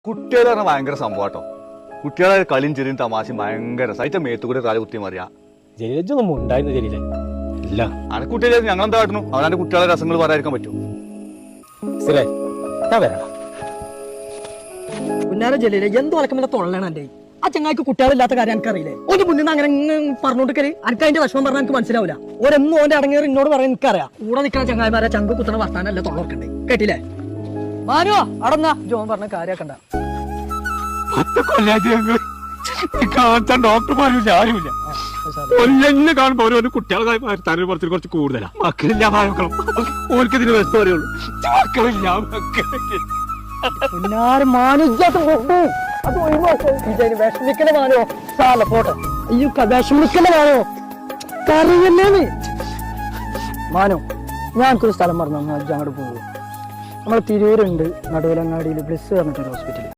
കുട്ടികൾ പറഞ്ഞാൽ ഭയങ്കര സംഭവട്ടോ. കുട്ടികളെ കളിയും ചെറിയും തമാശയും ഭയങ്കര സൈറ്റ മേത്തുകൂടെ തല കുത്തി മറിയാ. ജലീലൊന്നും ഉണ്ടായിരുന്നു ജലീലെ ഇല്ല. അനക്ക് കുട്ടികളെ ഞങ്ങൾ എന്താ കാട്ടുന്നു? അവനാന്റെ കുട്ടികളെ രസങ്ങൾ പറയാതിരിക്കാൻ പറ്റുമോ? സ്ഥിരേ ഞാൻ വരാം. പുന്നാര ജലീലെ എന്ത് വളക്കമില്ല തൊള്ളാണ് എന്റെ ആ ചങ്ങായിക്ക് കുട്ടികളില്ലാത്ത കാര്യം എനിക്കറിയില്ലേ. ഓന്റെ മുന്നിൽ നിന്ന് അങ്ങനെ പറഞ്ഞോണ്ടിരിക്കല് എനിക്ക് അതിന്റെ വിഷമം പറഞ്ഞാൽ എനിക്ക് മനസ്സിലാവില്ല. ഓരെന്നും ഓന്റെ അടങ്ങിയത് എന്നോട് പറയാൻ എനിക്കറിയാം. കൂടെ നിൽക്കുന്ന ചങ്ങായിമാരെ ചങ്ക് കുത്തണ വർത്താനല്ല തൊള്ളർക്കണ്ടേ. കേട്ടില്ലേ മാനോ അടങ്ങ ജോൻ പറഞ്ഞ കാര്യാക്കണ്ട. ഡോക്ടർമാരില്ല ആരുമില്ല. കൊല്ലന്നെ കാണുമ്പോ ഓരോ കുട്ടികളെ തല പുറത്തിൽ കുറച്ച് കൂടുതലാ. മക്കളില്ല മക്കളും ഓർക്ക് ഇതിന് വ്യസ്ത പറയുള്ളൂ. മക്കളില്ല വിഷമിക്കണ മാനോ സാല പോട്ടെ. അയ്യോ വിഷമിക്കണ മാനോ കറിയല്ലേന്ന്. മാനോ ഞാനൊരു സ്ഥലം പറഞ്ഞു അങ്ങോട്ട് പോകും. നമ്മളെ തിരൂരുണ്ട് നടുവിലങ്ങാടിയിൽ ബ്ലിസ് പറഞ്ഞിട്ടൊരു ഹോസ്പിറ്റൽ.